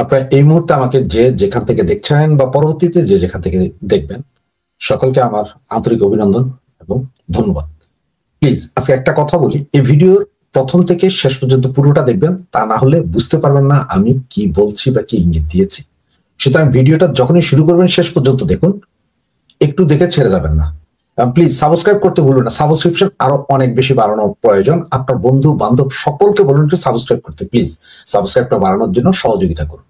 আপনারা এই মুহূর্তে আমাকে যে যেখান থেকে দেখছেন বা পরবর্তীতে যে যেখান থেকে দেখবেন, সকলকে আমার আন্তরিক অভিনন্দন এবং ধন্যবাদ। প্লিজ আজকে একটা কথা বলি, এই ভিডিওর প্রথম থেকে শেষ পর্যন্ত পুরোটা দেখবেন, তা না হলে বুঝতে পারবেন না আমি কি বলছি বা কি ইঙ্গিত দিয়েছি। সুতরাং ভিডিওটা যখনই শুরু করবেন শেষ পর্যন্ত দেখুন, একটু দেখে ছেড়ে যাবেন না। প্লিজ সাবস্ক্রাইব করতে ভুলবেন না, সাবস্ক্রিপশন আরো অনেক বেশি বাড়ানোর প্রয়োজন। আপনার বন্ধু বান্ধব সকলকে বলুন একটু সাবস্ক্রাইব করতে, প্লিজ সাবস্ক্রাইবটা বাড়ানোর জন্য সহযোগিতা করুন।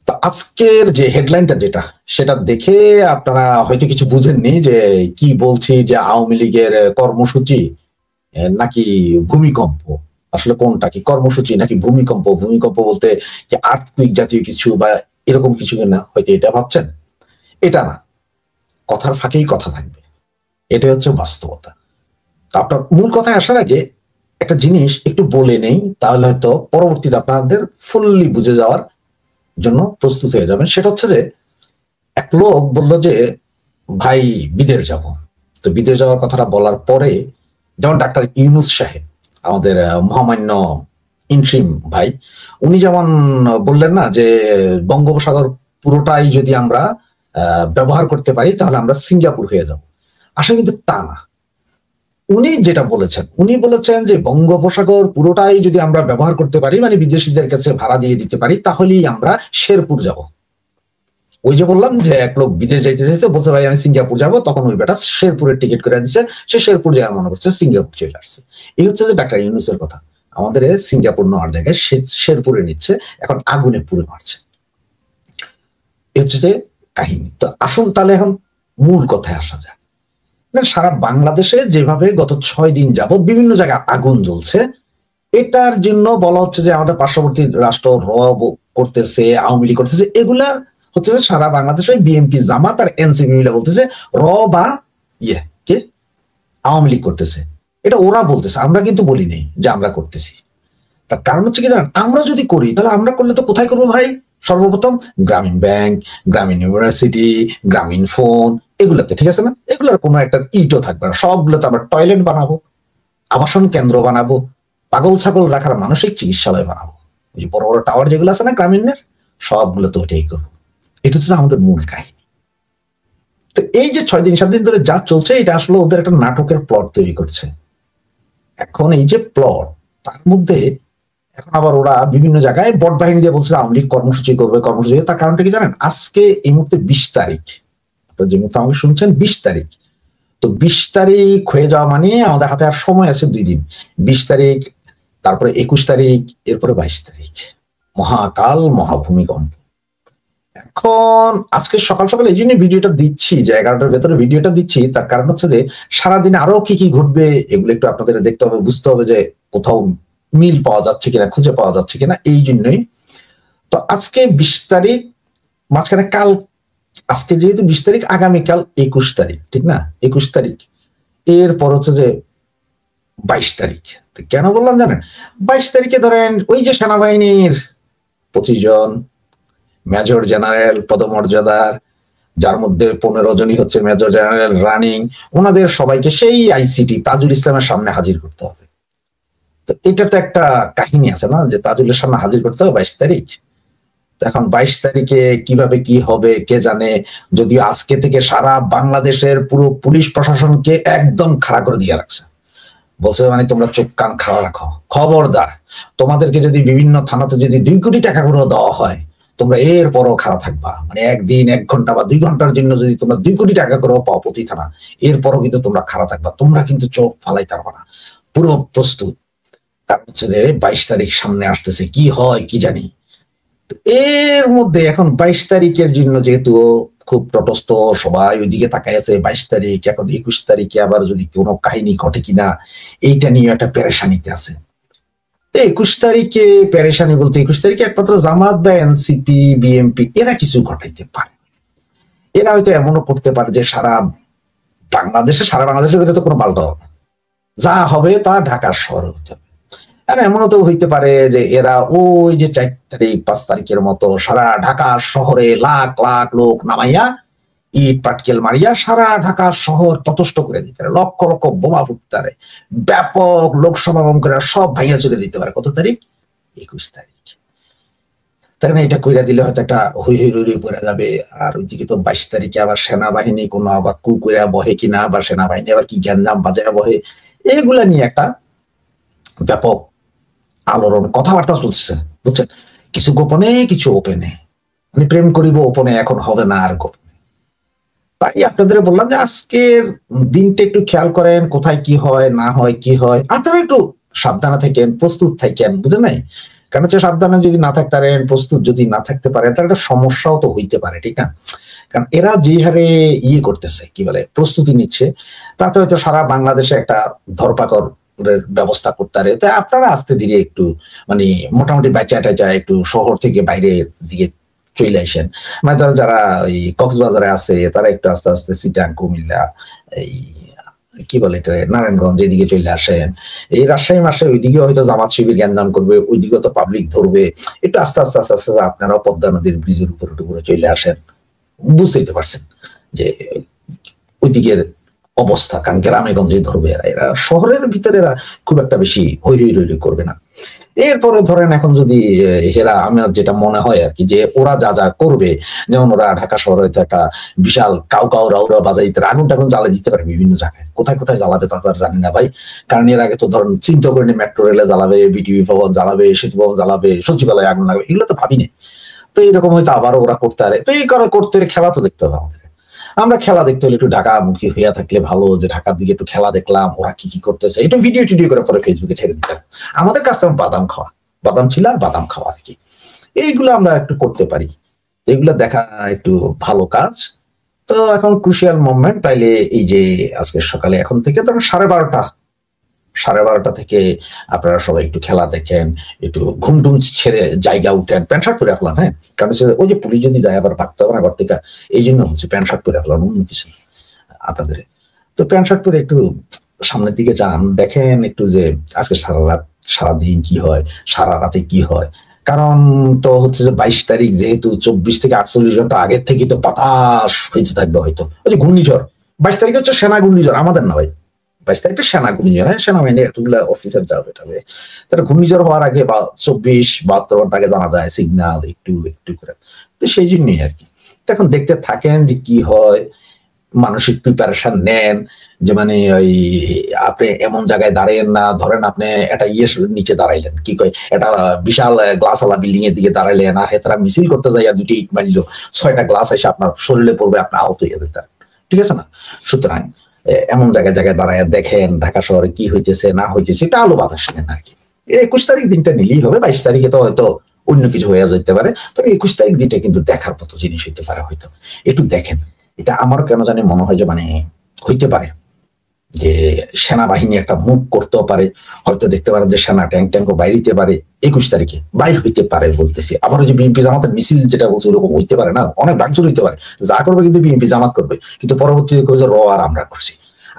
তো আজকের যে হেডলাইনটা যেটা, সেটা দেখে আপনারা হয়তো কিছু বুঝেননি যে কি বলছি, যে আওয়ামী লীগের কর্মসূচি নাকি ভূমিকম্প। আসলে কোনটা কি, কর্মসূচি নাকি ভূমিকম্প? ভূমিকম্প বলতে কি আর্থকুইক জাতীয় কিছু বা এরকম কিছু না, হয়তো এটা ভাবছেন। এটা না, কথার ফাঁকেই কথা থাকবে, এটাই হচ্ছে বাস্তবতা। তো আপনার মূল কথায় আসার আগে একটা জিনিস একটু বলে নেই, তাহলে হয়তো পরবর্তীতে আপনাদের ফুললি বুঝে যাওয়ার জন্য প্রস্তুত হয়ে যাবেন। সেটা হচ্ছে যে এক লোক বলল যে ভাই বিদেশ যাব। তো বিদেশ যাওয়ার কথাটা বলার পরে, যেমন ডাক্তার ইউনূস সাহেব, আমাদের মহামান্য ইন্ট্রিম ভাই, উনি যেমন বললেন না যে বঙ্গোপসাগর পুরোটাই যদি আমরা ব্যবহার করতে পারি তাহলে আমরা সিঙ্গাপুর হয়ে যাব। আসলে কিন্তু তা না। উনি যেটা বলেছেন, উনি বলেছেন যে বঙ্গোপসাগর পুরোটাই যদি আমরা ব্যবহার করতে পারি, মানে বিদেশিদের কাছে ভাড়া দিয়ে দিতে পারি, তাহলেই আমরা শেরপুর যাব। ওই যে বললাম যে এক লোক বিদেশ যাইতে চাইছে, বলছে ভাই আমি সিঙ্গাপুর যাবো, তখন ওই বেটা শেরপুরের টিকিট করে দিচ্ছে, সে শেরপুর যাওয়া মনে করছে সিঙ্গাপুর চলে আসছে। এই হচ্ছে যে ডাক্তার ইউনূসের কথা, আমাদের সিঙ্গাপুর নেওয়ার জায়গায় সে শেরপুরে নিচ্ছে, এখন আগুনে পুড়ে মারছে। এই হচ্ছে যে কাহিনী। তো আসুন তাহলে এখন মূল কথায় আসা যায়। সারা বাংলাদেশে যেভাবে গত 6 দিন যাবৎ বিভিন্ন জায়গায় আগুন জ্বলছে, এটার জন্য বলা হচ্ছে যে আমাদের পার্শ্ববর্তী রাষ্ট্র করতেছে, আওয়ামী লীগ করতেছে, এগুলা হচ্ছে যে সারা বাংলাদেশে বিএনপি, জামাত আর এনসিপি মিলে বলতেছে বা কে আওয়ামী লীগ করতেছে। এটা ওরা বলতেছে, আমরা কিন্তু বলি নেই যে আমরা করতেছি। তার কারণ হচ্ছে কি জানেন, আমরা যদি করি তাহলে আমরা করলে তো কোথায় করবো ভাই? সর্বপ্রথম গ্রামীণ ব্যাংক, গ্রামীণ ইউনিভার্সিটি, গ্রামীণ ফোন, এগুলোতে, ঠিক আছে না? এগুলোর কোনো একটা ইটও থাকবে না, সবগুলোতে আমরা টয়লেট বানাবো, আবাসন কেন্দ্র বানাবো, পাগল ছাগল রাখার মানসিক চিকিৎসালয় বানাবো। ওই যে বড় বড় টাওয়ার যেগুলো আছে না গ্রামীণের, সবগুলো তো ওইটাই করবো। এটা হচ্ছে আমাদের মূল কাহিনী। তো এই যে 6 দিন 7 দিন ধরে যা চলছে, এটা আসলে ওদের একটা নাটকের প্লট তৈরি করছে। এখন এই যে প্লট, তার মধ্যে এখন আবার ওরা বিভিন্ন জায়গায় বট বাহিনী দিয়ে বলছে আওয়ামী লীগ কর্মসূচি করবে, কর্মসূচি। তার কারণটা কি জানেন? আজকে এই মুহূর্তে 20 তারিখ, আপনারা যে মুহূর্তে আমাকে শুনছেন 20 তারিখ। তো 20 তারিখ হয়ে যাওয়া মানে আমাদের হাতে আর সময় আছে 2 দিন। 20 তারিখ, তারপরে 21 তারিখ, এরপরে 22 তারিখ, মহাকাল মহাভূমিকম্প। এখন আজকে সকাল সকাল এই জন্য ভিডিওটা দিচ্ছি, যে 11টার ভেতরে ভিডিওটা দিচ্ছি। তার কারণ হচ্ছে যে সারাদিন আরো কি কি ঘটবে এগুলো একটু আপনাদের দেখতে হবে, বুঝতে হবে যে কোথাও মিল পাওয়া যাচ্ছে কিনা, খুঁজে পাওয়া যাচ্ছে কিনা, এই জন্যই। তো আজকে 20 তারিখ, মাঝখানে কাল, আজকে যেহেতু 20 তারিখ, আগামীকাল 21 তারিখ, ঠিক না? 21 তারিখ, এরপর হচ্ছে যে 22 তারিখ। কেন বললাম জানেন? 22 তারিখে ধরেন ওই যে সেনাবাহিনীর 25 জন মেজর জেনারেল পদমর্যাদার, যার মধ্যে 15 জনই হচ্ছে মেজর জেনারেল রানিং, ওনাদের সবাইকে সেই আইসিটি তাজুল ইসলামের সামনে হাজির করতে হবে। তো এটা তো একটা কাহিনী আছে না, যে তাজুলের সামনে হাজির করতে হবে 22 তারিখ। তো এখন 22 তারিখে কিভাবে কি হবে কে জানে। যদিও আজকে থেকে সারা বাংলাদেশের পুরো পুলিশ প্রশাসনকে একদম খাড়া করে দিয়ে রাখছে, বলছে মানে তোমরা চোখ কান খাড়া রাখো, খবরদার তোমাদেরকে যদি বিভিন্ন থানাতে যদি 2 কোটি টাকা করে দেওয়া হয়, তোমরা এরপরও খাড়া থাকবা। মানে একদিন 1 ঘন্টা বা 2 ঘন্টার জন্য যদি তোমরা 2 কোটি টাকা করে পাও প্রতি থানা, এরপরও কিন্তু তোমরা খাড়া থাকবা, তোমরা কিন্তু চোখ ফালাই পারবা না, পুরো প্রস্তুত। কারণ হচ্ছে যে 22 তারিখ সামনে আসতেছে, কি হয় কি জানি। এর মধ্যে এখন 22 তারিখের জন্য যেহেতু খুব তটস্থ, সবাই ওইদিকে তাকাই আছে 22 তারিখ। এখন 21 তারিখে আবার যদি কোনো কাহিনী ঘটে কিনা, এইটা নিয়ে একটা পেরেশানিতে আছে। 21 তারিখে পেরেশানি বলতে, 21 তারিখে একমাত্র জামাত বা এনসিপি, বিএনপি এরা কিছু ঘটাইতে পারে। এরা হয়তো এমনও করতে পারে যে সারা বাংলাদেশের ভিতরে তো কোনো পাল্টা হবে না, যা হবে তা ঢাকার শহরে হতে হবে। আর এমনও তো হইতে পারে যে এরা ওই যে 4 তারিখ 5 তারিখের মতো সারা ঢাকা শহরে লাখ লাখ লোক নামাইয়া ইট পাটকেল মারিয়া সারা ঢাকা শহর ততষ্ট করে দিতে পারে, লক্ষ লক্ষ বোমা ফুটতে পারে, ব্যাপক লোক সমাগম করে সব ভাইয়া চলে দিতে পারে। কত তারিখ? 21 তারিখ। তাই না? এটা কইরা দিলে হয়তো একটা হই হই রই পড়ে যাবে। আর ওইদিকে তো 22 তারিখে আবার সেনাবাহিনী কোনো আবার কু কইরা বহে কিনা, বা সেনাবাহিনী আবার কি গ্যাঞ্জাম বাজায় বহে, এগুলা নিয়ে একটা ব্যাপক আলোড়ন কথাবার্তা চলছে, বুঝছেন? কিছু গোপনে, কিছু ওপেনে। মানে প্রেম করিব ওপনে, এখন হবে না আর গোপনে। তাই আপনাদের বললাম যে আজকের দিনটা একটু খেয়াল করেন, কোথায় কি হয় না হয়, কি হয়। আপনারা একটু সাবধানে থাকেন, প্রস্তুত থাকেন, বুঝেন নাই? কারণ হচ্ছে সাবধানে যদি না থাকতে পারেন, প্রস্তুত যদি না থাকতে পারেন, তাহলে একটা সমস্যাও তো হইতে পারে, ঠিক না? কারণ এরা যে হারে ইয়ে করতেছে, কি বলে, প্রস্তুতি নিচ্ছে, তাতে হয়তো সারা বাংলাদেশে একটা ধরপাকড় ব্যবস্থা করতে পারে। তাই আপনারা আস্তে ধীরে একটু মানে মোটামুটি বাচ্চা টাচা একটু শহর থেকে বাইরের দিকে চলে আসেন। মানে ধরো যারা ওই কক্সবাজারে আছে তারা একটু আস্তে আস্তে চিটাং, কুমিল্লা, এই কি বলে এটা, নারায়ণগঞ্জ, এদিকে চলে আসেন। এই রাজশাহী মাসে ওইদিকে হয়তো জামাত শিবির গ্যাঞ্জাম করবে, ওইদিকে তো পাবলিক ধরবে। একটু আস্তে আস্তে আস্তে আস্তে আপনারাও পদ্মা নদীর ব্রিজের উপরে টুকুরে চলে আসেন। বুঝতেই তো পারছেন যে ওইদিকের অবস্থা, কারণ গ্রামে গঞ্জে ধরবে এরা, এরা শহরের ভিতরে এরা খুব একটা বেশি হই হই রই করবে না। এরপরে ধরেন এখন যদি হেরা, আমার যেটা মনে হয় আর কি, যে ওরা যা যা করবে, যেমন ওরা ঢাকা শহরে তো একটা বিশাল কাউ কাউ রাউরা বাজাইতে আগুন টাগুন জ্বালাই দিতে পারে বিভিন্ন জায়গায়। কোথায় কোথায় জ্বালাবে তা তো আর জানি না ভাই, কারণ এর আগে তো ধরেন চিন্তা করিনি মেট্রো রেলে জ্বালাবে, বিটিভি ভবন জ্বালাবে, সেতু ভবন জ্বালাবে, সচিবালয়ে আগুন লাগবে, এগুলো তো ভাবিনি। তো এইরকম হয়তো আবারও ওরা করতে পারে। তো এই করে করতে খেলা তো দেখতে হবে আমাদের। আমরা খেলা দেখতে হলে একটু ঢাকামুখী হইয়া থাকলে ভালো, যে ঢাকার দিকে একটু খেলা দেখলাম, ওরা কি কি করতেছে, একটু ভিডিও টিডিও করে পরে ফেসবুকে ছেড়ে দিতাম। আমাদের কাছ থেকে বাদাম খাওয়া, বাদাম ছিল আর বাদাম খাওয়া আর কি, এইগুলো আমরা একটু করতে পারি। এগুলো দেখা একটু ভালো কাজ। তো এখন ক্রুশিয়াল মোমেন্ট, তাইলে এই যে আজকে সকালে এখন থেকে ধরো 12:30 থেকে আপনারা সবাই একটু খেলা দেখেন, একটু ঘুমটুম ছেড়ে জায়গা উঠেন, প্যান্ট শার্ট পরে রাখলাম। হ্যাঁ, কারণ ওই যে পুলিশ যদি যায় আবার ভাগতে হবে না ঘর থেকে, এই জন্য হচ্ছে প্যান্ট শার্ট পরে রাখলাম, অন্য কিছু আপনাদের। তো প্যান্ট শার্ট পরে একটু সামনের দিকে যান, দেখেন একটু যে আজকে সারা রাত সারাদিন কি হয়, সারা রাতে কি হয়। কারণ তো হচ্ছে যে 22 তারিখ যেহেতু 24 থেকে 48 ঘন্টা আগের থেকে তো বাতাস হইতে থাকবে হয়তো, ওই যে ঘূর্ণিঝড়। 22 তারিখে হচ্ছে সেনা ঘূর্ণিঝড়, আমাদের না ভাই, 22 তারিখে সেনা ঘূর্ণিঝড়। হ্যাঁ, সেনাবাহিনী এতগুলা অফিসার যাবে টাবে, তারা ঘূর্ণিঝড় হওয়ার আগে বা 24-72 ঘন্টা আগে জানা যায় সিগন্যাল একটু একটু করে। তো সেই জন্যই আর কি। এখন দেখতে থাকেন যে কি হয়, মানসিক প্রিপারেশন নেন। যে মানে ওই আপনি এমন জায়গায় দাঁড়াইেন না, ধরেন আপনি একটা নিচে দাঁড়াইলেন, কি কয়, একটা বিশাল গ্লাসওয়ালা বিল্ডিং এর দিকে দাঁড়াইলেন, আর হেতারা মিছিল করতে যাইয়া 2টি ইট মারল, 6টা গ্লাস এসে আপনার শরীরে পড়বে, আপনি আহত হয়ে যেতেন, ঠিক আছে না? সুতরাং এমন জায়গায় জায়গায় দাঁড়ায় দেখেন ঢাকা শহরে কি হইতেছে না হইতেছে, এটা আলো বাতাস নেন আর কি। 21 তারিখ দিনটা নিলেই হবে, 22 তারিখে তো হয়তো অন্য কিছু হয়ে যেতে পারে, তবে 21 তারিখ দিনটা কিন্তু দেখার মতো জিনিস হইতে পারে, হয়তো একটু দেখেন। এটা আমারও কেন জানি মনে হয় যে মানে হইতে পারে যে সেনাবাহিনী একটা মুভ করতেও পারে, হয়তো দেখতে পারে যে সেনা ট্যাঙ্ক ট্যাঙ্কও বাইরিতে পারে 21 তারিখে, বাইর হইতে পারে বলতেছি। আবার ওই যে বিএনপি জামাতের মিছিল যেটা বলছে ওরকম হইতে পারে না, অনেক ভাঙচুর হইতে পারে, যা করবে কিন্তু বিএনপি জামাত করবে, কিন্তু পরবর্তীতে যে র আর আমরা করছি,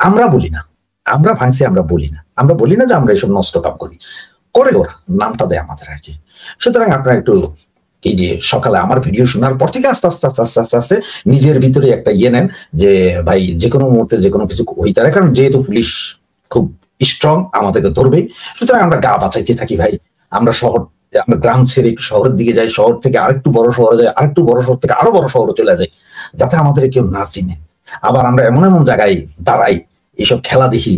আমরা বলি না, আমরা ভাঙছি, আমরা বলি না, আমরা বলি না যে আমরা এসব নষ্ট কাম করি, করে ওরা নামটা দেয় আমাদের আর কি। সুতরাং আপনারা একটু এই যে সকালে আমার ভিডিও শোনার পর থেকে আস্তে আস্তে আস্তে আস্তে আস্তে আস্তে নিজের ভিতরে একটা ইয়ে নেন যে ভাই যে কোনো মুহূর্তে যে কোনো কিছু হইতে পারে, কারণ যেহেতু পুলিশ খুব স্ট্রং, আমাদেরকে ধরবে। সুতরাং আমরা গা বাঁচাইতে থাকি ভাই। আমরা আমরা গ্রাম ছেড়ে একটু শহরের দিকে যাই, শহর থেকে আরেকটু বড় শহরে যাই, আরেকটু বড় শহর থেকে আরো বড় শহরে চলে যাই, যাতে আমাদের কেউ না চিনে। আবার আমরা এমন এমন জায়গায় দাঁড়াই, এইসব খেলা দেখি,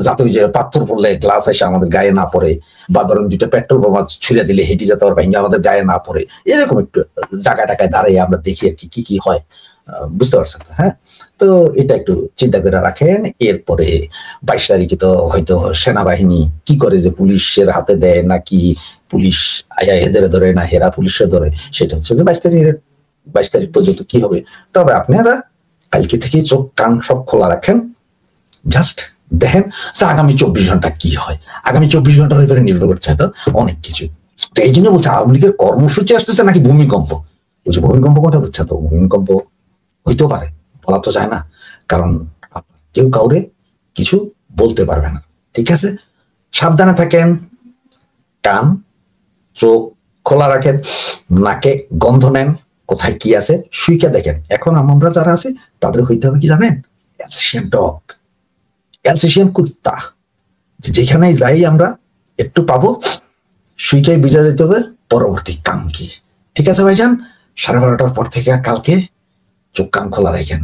যাতে ওই যে পাথর পড়লে গ্লাস এসে আমাদের গায়ে না পড়ে, বা ধরেন 2টা পেট্রোল বোমা ছুড়ে দিলে হেঁটে যেতে পারবে, আমাদের গায়ে না পড়ে, এরকম একটু জায়গায় টাকায় দাঁড়িয়ে আমরা দেখি আর কি কি হয়, বুঝতে পারছেন? হ্যাঁ, তো এটা একটু চিন্তা করে রাখেন। এরপরে 22 তারিখে তো হয়তো সেনাবাহিনী কি করে, যে পুলিশের হাতে দেয় নাকি পুলিশ আয়া এদের ধরে, না হেরা পুলিশের ধরে, সেটা হচ্ছে যে 22 তারিখ পর্যন্ত কি হবে। তবে আপনারা কালকে থেকে চোখ কান সব খোলা রাখেন, জাস্ট দেখেন যে আগামী 24 ঘন্টা কি হয়। আগামী 24 ঘন্টার উপরে নির্ভর করছে তো অনেক কিছু। তো এই জন্য বলছে আওয়ামী লীগের কর্মসূচি আসতেছে নাকি ভূমিকম্প, বলছে ভূমিকম্প কথা হচ্ছে, তো ভূমিকম্প হইতেও পারে, বলা তো যায় না, কারণ কেউ কাউরে কিছু বলতে পারবে না, ঠিক আছে? সাবধানে থাকেন, কান চোখ খোলা রাখেন, নাকে গন্ধ নেন, কোথায় কি আছে সুইকা দেখেন। এখন আমরা যারা আছে তাদের হইতে হবে কি জানেন, অ্যালসেশিয়ান ডগ, অ্যালসেশিয়ান কুত্তা, যেখানেই যাই আমরা একটু পাবো সুইকাই বুঝা যেতে হবে পরবর্তী কাম কি। ঠিক আছে ভাইজান, 12:30টার পর থেকে কালকে চোখ কান খোলা রাখেন।